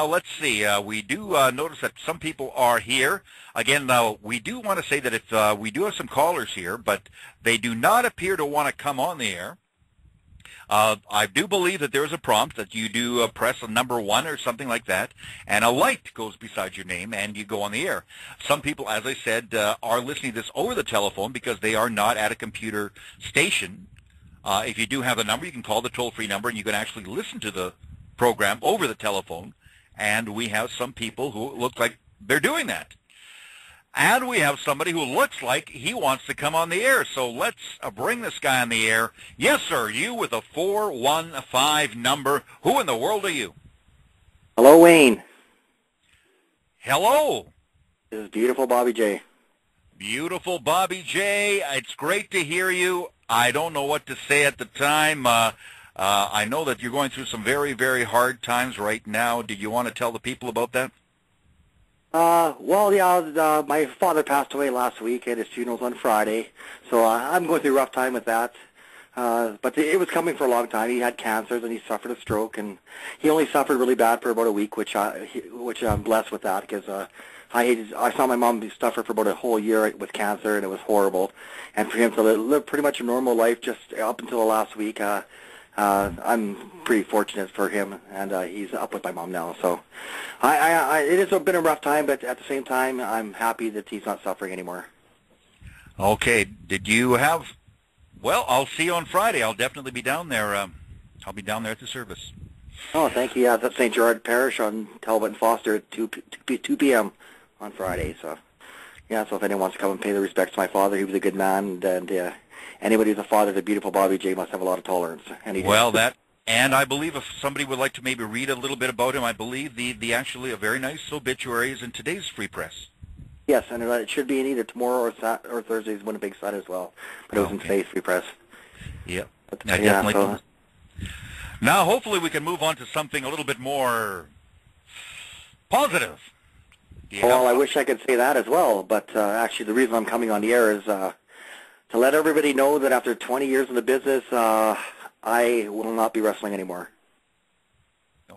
let's see. We do notice that some people are here. Again, we do want to say that if we do have some callers here, but they do not appear to want to come on the air. I do believe that there is a prompt that you do press a number 1 or something like that, and a light goes beside your name, and you go on the air. Some people, as I said, are listening to this over the telephone because they are not at a computer station. If you do have the number, you can call the toll-free number, and you can actually listen to the program over the telephone. And we have some people who look like they're doing that. And we have somebody who looks like he wants to come on the air. So let's bring this guy on the air. Yes, sir, you with a 415 number. Who in the world are you? Hello, Wayne. Hello. This is beautiful Bobby J. Beautiful Bobby J. It's great to hear you. I don't know what to say at the time. I know that you're going through some very, very hard times right now. Did you want to tell the people about that? Well, yeah, my father passed away last week, and his funeral's on Friday, so I'm going through a rough time with that. But it was coming for a long time. He had cancers, and he suffered a stroke, and he only suffered really bad for about a week, which I'm blessed with that, because I saw my mom suffer for about a whole year with cancer, and it was horrible. And for him to live pretty much a normal life just up until the last week, I'm pretty fortunate for him, and he's up with my mom now. So it has been a rough time, but at the same time, I'm happy that he's not suffering anymore. Okay. Did you have... Well, I'll see you on Friday. I'll definitely be down there. I'll be down there at the service. Oh, thank you. Yeah, that's St. Gerard Parish on Talbot and Foster at 2 p.m. on Friday. So, yeah, so if anyone wants to come and pay the respects to my father, he was a good man, and anybody who's a father to beautiful Bobby J must have a lot of tolerance. And and I believe if somebody would like to maybe read a little bit about him, I believe the actually a very nice obituary is in today's Free Press. Yes, and it should be in either tomorrow or Thursday's Winnipeg Sun as well. But it was in today's Free Press. Yep. So. Now, hopefully we can move on to something a little bit more positive. Well, I wish I could say that as well, but actually the reason I'm coming on the air is to let everybody know that after 20 years in the business, I will not be wrestling anymore.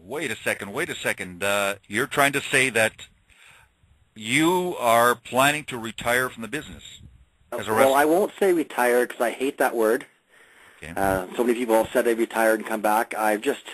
Wait a second. You're trying to say that you are planning to retire from the business as a wrestler? Well, I won't say retire because I hate that word. Okay. So many people have said they've retired and come back. I've just...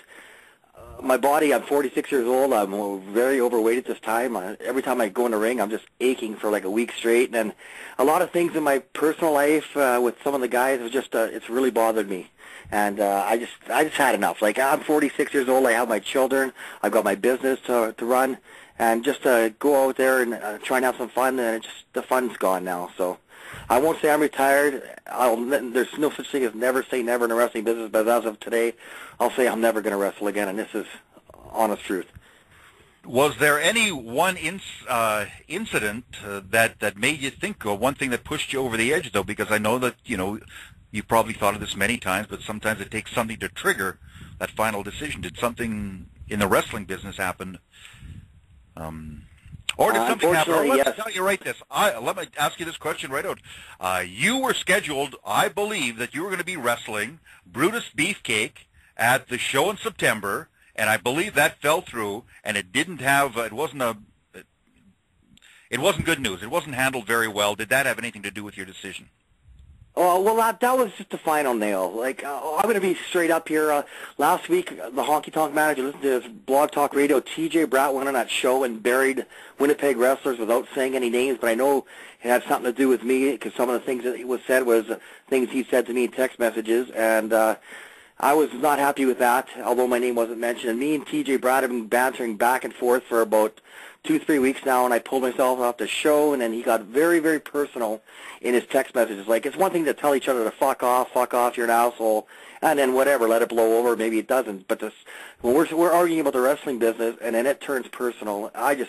my body, I'm 46 years old. I'm very overweight at this time. Every time I go in the ring, I'm just aching for like a week straight. And a lot of things in my personal life with some of the guys have just, it's really bothered me. And I just had enough. Like, I'm 46 years old. I have my children. I've got my business to run. And just to go out there and try and have some fun, and the fun's gone now. So I won't say I'm retired. There's no such thing as never say never in a wrestling business, but as of today, I'll say I'm never going to wrestle again, and this is honest truth. Was there any one incident that made you think, or one thing that pushed you over the edge, though? Because I know that, you've probably thought of this many times, but sometimes it takes something to trigger that final decision. Did something in the wrestling business happen? Or did something happen? Or let me tell you right this. Let me ask you this question right out. You were scheduled, I believe, that you were going to be wrestling Brutus Beefcake at the show in September, and I believe that fell through, and it didn't have, it wasn't good news. It wasn't handled very well. Did that have anything to do with your decision? Oh, well, that was just the final nail. Like, I'm going to be straight up here. Last week, the Honky Tonk Manager listened to his Blog Talk Radio. T.J. Bratt went on that show and buried Winnipeg wrestlers without saying any names, but I know it had something to do with me because some of the things that he was said was things he said to me in text messages, and I was not happy with that, although my name wasn't mentioned. And me and T.J. Bratt have been bantering back and forth for about 2-3 weeks now, and I pulled myself off the show, and then he got very, very personal in his text messages. Like, it's one thing to tell each other to fuck off, you're an asshole, and then whatever, let it blow over, maybe it doesn't. But when we're arguing about the wrestling business, and then it turns personal, I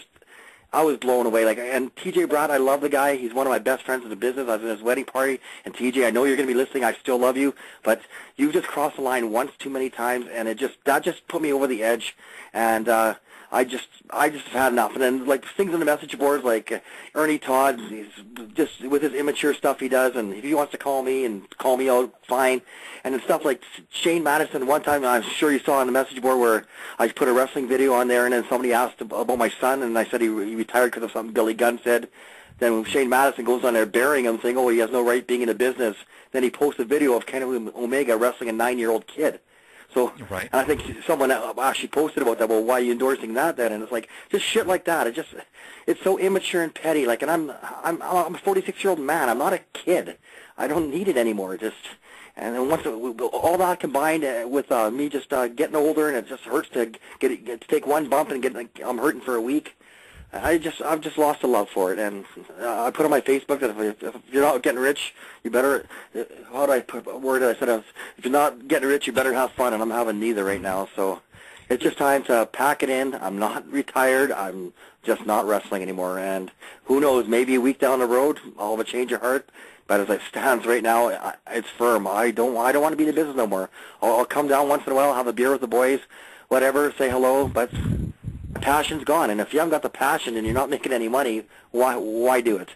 was blown away. Like, and T.J. Bratt, I love the guy. He's one of my best friends in the business. I was in his wedding party, and T.J., I know you're going to be listening. I still love you, but you just crossed the line once too many times, and that just put me over the edge. And I just have had enough. And then like things on the message boards, like Ernie Todd, he's just with his immature stuff he does, and if he wants to call me and call me out, fine. And then stuff like Shane Madison. One time, I'm sure you saw on the message board where I put a wrestling video on there, and then somebody asked about my son, and I said he retired because of something Billy Gunn said. Then Shane Madison goes on there burying him, saying, "Oh, he has no right being in the business." Then he posts a video of Kenny Omega wrestling a 9-year-old kid. So, right. And I think someone actually posted about that. Well, why are you endorsing that then? And it's like just shit like that. It's so immature and petty. Like, and I'm a 46-year-old man. I'm not a kid. I don't need it anymore. And then once all that combined with me just getting older, and it just hurts to take one bump and I'm hurting for a week. I've just lost the love for it, and I put on my Facebook that if you're not getting rich, you better. How do I put a word? I said if you're not getting rich, you better have fun, and I'm having neither right now. So it's just time to pack it in. I'm not retired. I'm just not wrestling anymore, and who knows? Maybe a week down the road, I'll have a change of heart. But as it stands right now, it's firm. I don't want to be in the business no more. I'll come down once in a while, have a beer with the boys, whatever, say hello, but the passion's gone. And if you haven't got the passion and you're not making any money, why do it?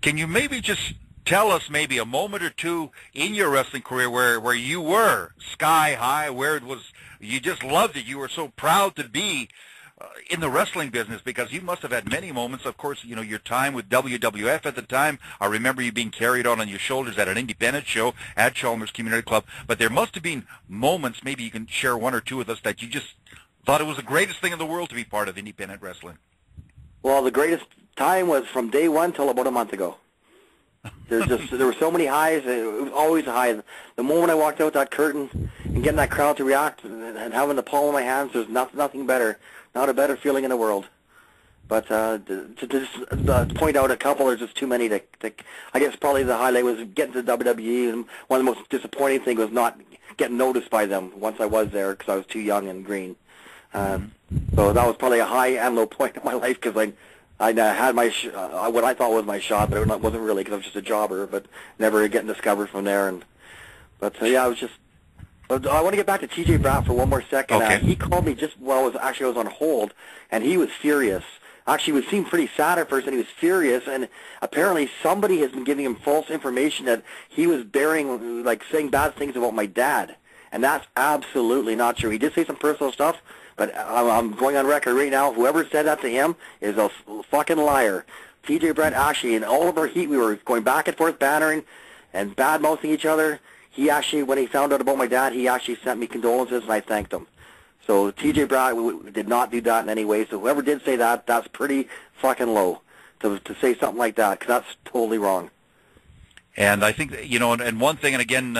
Can you maybe just tell us maybe a moment or two in your wrestling career where you were sky high, where it was you just loved it, you were so proud to be in the wrestling business, because you must have had many moments. Of course, you know, your time with WWF at the time. I remember you being carried on your shoulders at an independent show at Chalmers Community Club. But there must have been moments, maybe you can share one or two with us, that you just thought it was the greatest thing in the world to be part of independent wrestling. Well, the greatest time was from day one till about a month ago. There were so many highs. It was always a high. The moment I walked out that curtain and getting that crowd to react and having the palm of my hands, there's nothing better. Not a better feeling in the world. But to point out a couple, there's just too many to I guess probably the highlight was getting to WWE, and one of the most disappointing things was not getting noticed by them once I was there because I was too young and green. So that was probably a high and low point in my life, because I had my what I thought was my shot, but it wasn't really, because I was just a jobber, but never getting discovered from there. But yeah, I was just. I want to get back to TJ Bratt for one more second. Okay. He called me just while I was on hold, and he was furious. Actually, he seemed pretty sad at first, and he was furious, and apparently somebody has been giving him false information that he was saying bad things about my dad, and that's absolutely not true. He did say some personal stuff, but I'm going on record right now. Whoever said that to him is a fucking liar. TJ Bratt, actually, in all of our heat, we were going back and forth bantering and bad-mouthing each other. He actually, when he found out about my dad, he actually sent me condolences, and I thanked him. So TJ Bratt did not do that in any way. So whoever did say that, that's pretty fucking low to say something like that, because that's totally wrong. And I think, you know, and one thing, and again,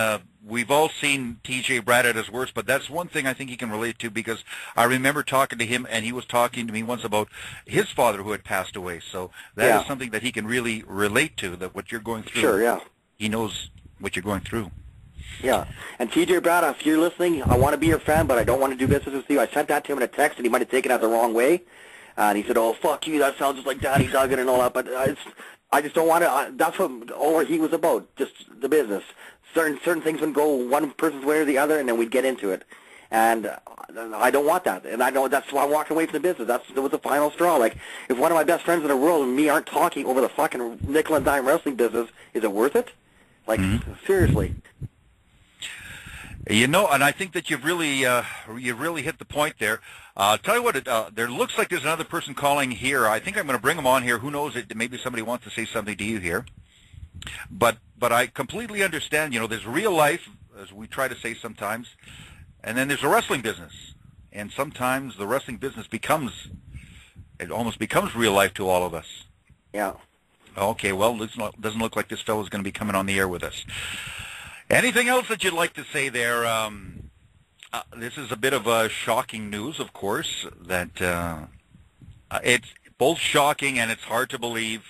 we've all seen TJ Bratt at his worst, but that's one thing I think he can relate to, because I remember talking to him, and he was talking to me once about his father who had passed away. So that is something that he can really relate to, that what you're going through. Sure, yeah. He knows what you're going through. Yeah, and TJ Bratt, if you're listening, I want to be your friend, but I don't want to do business with you. I sent that to him in a text, and he might have taken it the wrong way. And he said, "Oh, fuck you, that sounds just like Daddy Duggan and all that." But I just don't want to. That's what all he was about, just the business. Certain things would go one person's way or the other, and then we'd get into it. And I don't want that. And I know that's why I'm walking away from the business. That was the final straw. Like, if one of my best friends in the world and me aren't talking over the fucking nickel and dime wrestling business, is it worth it? Like, seriously. You know, and I think that you've really hit the point there. I'll tell you what, there looks like there's another person calling here. I think I'm going to bring him on here. Who knows? Maybe somebody wants to say something to you here. But I completely understand. You know, there's real life, as we try to say sometimes, and then there's a wrestling business. And sometimes the wrestling business almost becomes real life to all of us. Yeah. Okay, well, it doesn't look like this fellow's going to be coming on the air with us. Anything else that you'd like to say there? This is a bit of shocking news, of course, that it's both shocking and it's hard to believe,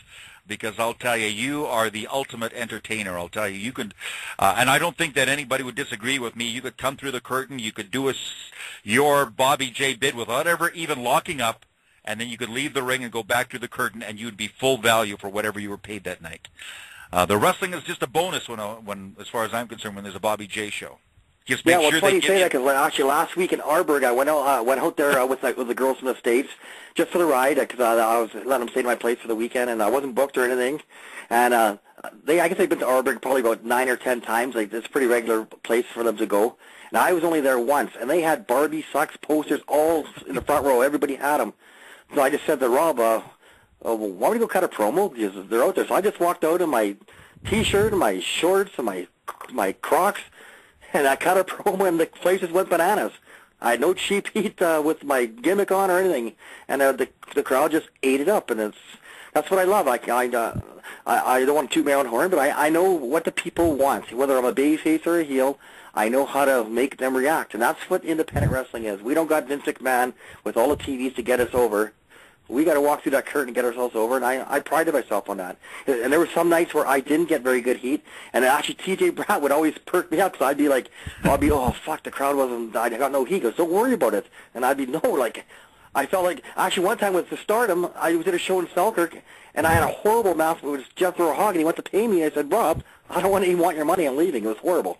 because I'll tell you, you are the ultimate entertainer. I'll tell you, you could, and I don't think that anybody would disagree with me. You could come through the curtain, you could do your Bobby J bid without ever even locking up, and then you could leave the ring and go back through the curtain, and you'd be full value for whatever you were paid that night. The wrestling is just a bonus when, as far as I'm concerned, when there's a Bobby J show. Just make well, sure it's funny they you say get that because actually last week in Arborg, I went out there with the girls from the States just for the ride because I was letting them stay to my place for the weekend, and I wasn't booked or anything. And I guess they've been to Arborg probably about 9 or 10 times. Like, it's a pretty regular place for them to go. And I was only there once, and they had Barbie socks posters all in the front row. Everybody had them. So I just said to Rob, why don't we go cut a promo? Because they're out there. So I just walked out in my T-shirt and my shorts and my Crocs, and I cut a promo, and the place just went bananas. I had no cheap heat with my gimmick on or anything, and the crowd just ate it up, and that's what I love. I don't want to toot my own horn, but I know what the people want. Whether I'm a babyface or a heel, I know how to make them react, and that's what independent wrestling is. We don't got Vince McMahon with all the TVs to get us over. We got to walk through that curtain and get ourselves over, and I prided myself on that. And there were some nights where I didn't get very good heat, and actually T.J. Bratt would always perk me up, because I'd be like, oh, fuck, the crowd wasn't, I got no heat. He goes, don't worry about it. And I'd be, no, like, I felt like, actually one time with the Stardom, I was at a show in Selkirk, and I had a horrible mouth. It was Jeff Rohag, and he went to pay me, and I said, Rob, I don't even want your money, I'm leaving. It was horrible.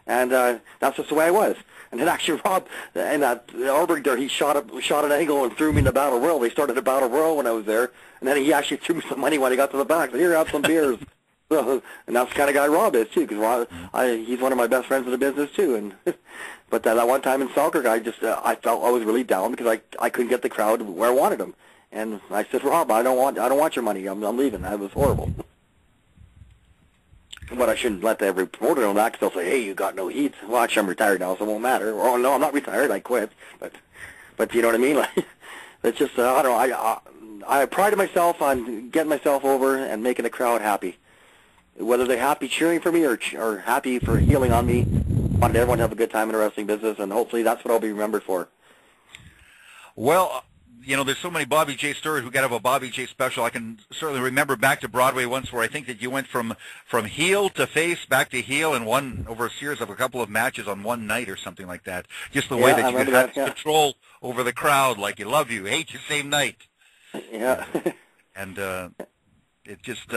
And that's just the way I was. And then actually Rob, in that Arborg there, he shot an angle and threw me in the Battle Royal. They started a Battle Royal when I was there, and then he actually threw me some money when he got to the back. So here, have some beers. And that's the kind of guy Rob is too, because he's one of my best friends in the business too. And but that one time in Selkirk, I felt I was really down because I couldn't get the crowd where I wanted them. And I said, Rob, I don't want your money. I'm leaving. That was horrible. But I shouldn't let every promoter know that, because they'll say, hey, you got no heat. Well, actually, I'm retired now, so it won't matter. Or, oh, no, I'm not retired. I quit. But you know what I mean? Like, it's just, I don't know. I prided myself on getting myself over and making the crowd happy. Whether they're happy cheering for me or happy for healing on me, I wanted everyone to have a good time in the wrestling business, and hopefully that's what I'll be remembered for. Well, you know, there's so many Bobby J stories. We got to have a Bobby J special. I can certainly remember back to Broadway once where I think that you went from heel to face, back to heel, and won over a series of a couple of matches on one night or something like that. Just the way that you had control over the crowd, like you love you, hate you, same night. Yeah. And it's just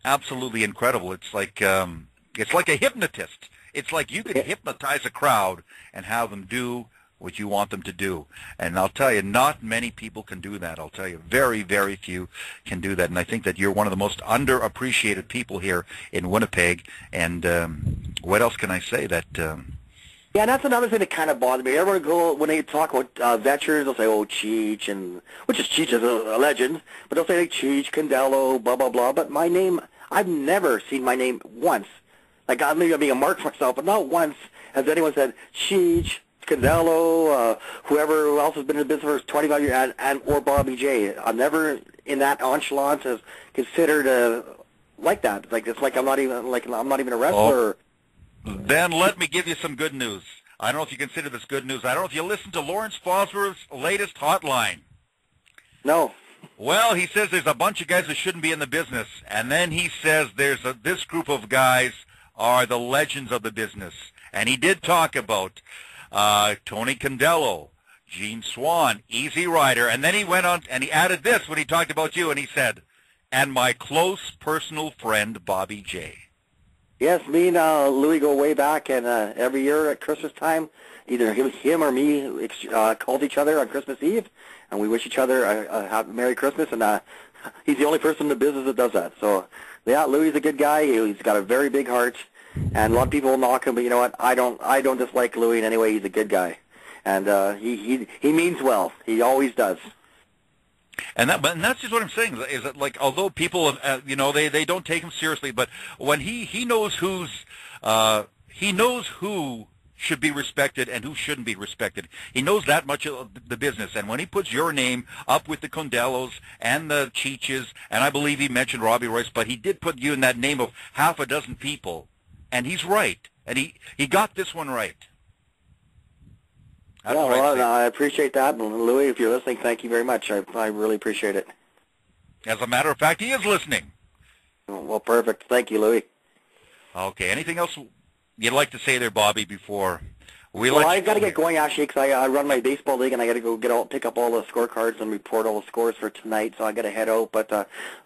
absolutely incredible. It's like a hypnotist. It's like you can hypnotize a crowd and have them do what you want them to do. And I'll tell you, not many people can do that. I'll tell you, very, very few can do that. And I think that you're one of the most underappreciated people here in Winnipeg. And what else can I say? That yeah, and that's another thing that kind of bothers me. Everyone go when they talk about veterans, they'll say, "Oh, Cheech," and Cheech is a legend, but they'll say like Cheech, Candello, blah blah blah. But my name, I've never seen my name once. Like maybe I'm being a mark for myself, but not once has anyone said Cheech, Candello, whoever else has been in the business for 25 years, and or Bobby J. I'm never in that nonchalance as considered like that. Like it's like I'm not even a wrestler. Oh, then let me give you some good news. I don't know if you consider this good news. I don't know if you listen to Lawrence Fosber's latest hotline. No. Well, he says there's a bunch of guys that shouldn't be in the business, and then he says this group of guys are the legends of the business. And he did talk about Tony Candello, Gene Swan, Easy Rider, and then he went on and he added this when he talked about you, and he said, and my close personal friend Bobby J. Yes, me and Louis go way back, and every year at Christmas time, either him or me called each other on Christmas Eve, and we wish each other a Merry Christmas, and he's the only person in the business that does that. So, yeah, Louis is a good guy. He's got a very big heart, and a lot of people will knock him, but you know what? I don't dislike Louis in any way. He's a good guy, and he means well. He always does. And that's just what I'm saying, is that, like, although people, they don't take him seriously, but when he knows who should be respected and who shouldn't be respected. He knows that much of the business, and when he puts your name up with the Condellos and the Cheeches, and I believe he mentioned Robbie Royce, but he did put you in that name of half a dozen people, and he's right, and he got this one right. That's I appreciate that. Louis, if you're listening, thank you very much. I really appreciate it. As a matter of fact, he is listening. Well, perfect. Thank you, Louis. Okay. Anything else you'd like to say there, Bobby, before we Well, I've got to get going, actually, because I run my baseball league, and I got to go pick up all the scorecards and report all the scores for tonight, so I got to head out. But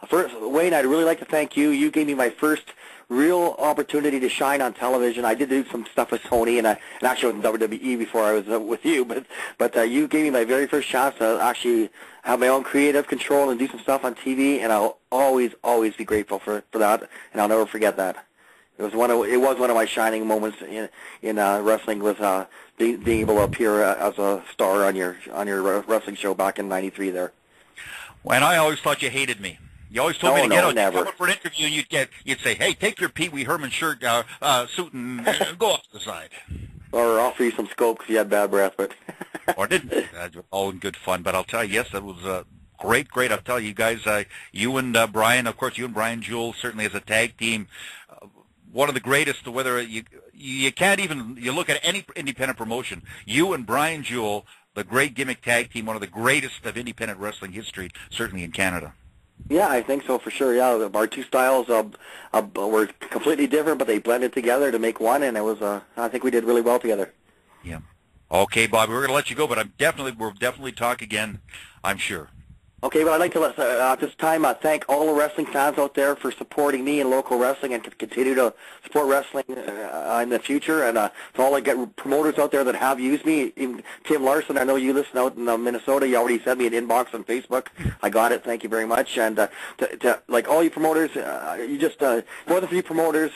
first, Wayne, I'd really like to thank you. You gave me my first real opportunity to shine on television. I did do some stuff with Tony, and actually with WWE before I was with you, but you gave me my very first chance to actually have my own creative control and do some stuff on TV, and I'll always be grateful for that, and I'll never forget that. It was one of my shining moments in wrestling, with being able to appear as a star on your wrestling show back in '93 there. Well, and I always thought you hated me. You always told me to get out. You'd come up for an interview, and you'd say, "Hey, take your Pee Wee Herman shirt, suit, and go off to the side." Or offer you some scope because you had bad breath, but. Or didn't. All in good fun. But I'll tell you, yes, that was great. I'll tell you guys, you and Brian, of course, you and Brian Jewell, certainly as a tag team, one of the greatest. Whether you can't even, you look at any independent promotion, you and Brian Jewell, the great gimmick tag team, one of the greatest of independent wrestling history, certainly in Canada. Yeah, I think so for sure. Yeah, our two styles were completely different, but they blended together to make one, and it was. I think we did really well together. Yeah. Okay, Bobby, we're going to let you go, but we'll definitely talk again, I'm sure. Okay, well, I'd like to at this time thank all the wrestling fans out there for supporting me in local wrestling, and continue to support wrestling in the future. And to all the promoters out there that have used me, even Tim Larson, I know you listen out in Minnesota. You already sent me an inbox on Facebook. I got it. Thank you very much. And to like all you promoters, you just more than a few promoters,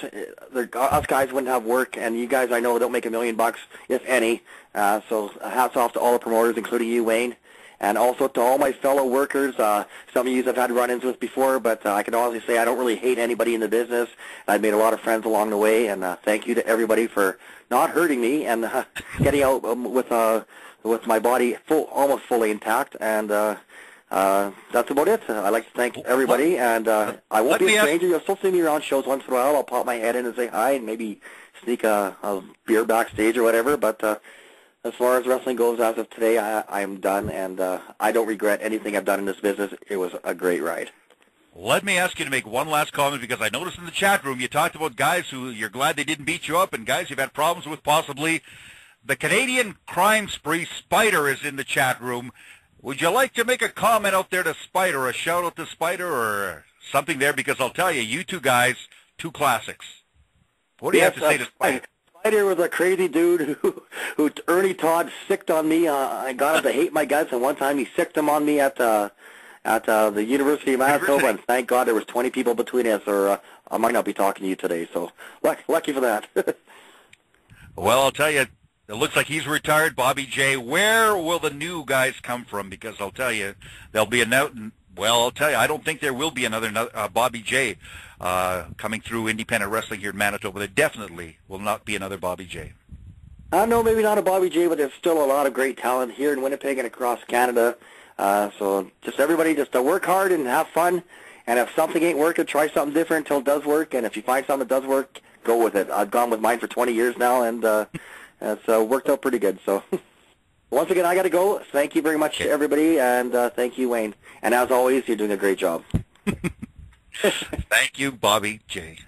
us guys wouldn't have work, and you guys I know don't make $1 million, if any. So hats off to all the promoters, including you, Wayne. And also to all my fellow workers, some of you I've had run-ins with before, but I can honestly say I don't really hate anybody in the business. I've made a lot of friends along the way, and thank you to everybody for not hurting me and getting out with my body almost fully intact. And that's about it. I'd like to thank everybody, and I won't be a stranger. You'll still see me around shows once in a while. I'll pop my head in and say hi, and maybe sneak a beer backstage or whatever, but as far as wrestling goes, as of today, I am done, and I don't regret anything I've done in this business. It was a great ride. Let me ask you to make one last comment, because I noticed in the chat room you talked about guys who you're glad they didn't beat you up, and guys you've had problems with possibly. The Canadian crime spree Spider is in the chat room. Would you like to make a comment out there to Spider, a shout out to Spider or something there? Because I'll tell you, you two guys, two classics. What do you have to say to Spider? Spider was a crazy dude who Ernie Todd sicked on me. I got him to hate my guts, and one time he sicked him on me at the University of Manitoba, and thank God there was 20 people between us, or I might not be talking to you today. So lucky for that. Well, I'll tell you, it looks like he's retired, Bobby J. Where will the new guys come from? Because I'll tell you, there'll be I'll tell you, I don't think there will be another Bobby J. Coming through independent wrestling here in Manitoba. There definitely will not be another Bobby J. No, maybe not a Bobby J, but there's still a lot of great talent here in Winnipeg and across Canada. So just everybody just to work hard and have fun. And if something ain't working, try something different until it does work. And if you find something that does work, go with it. I've gone with mine for 20 years now, and it's worked out pretty good. So once again, I got to go. Thank you very much to everybody, and thank you, Wayne. And as always, you're doing a great job. Thank you, Bobby J.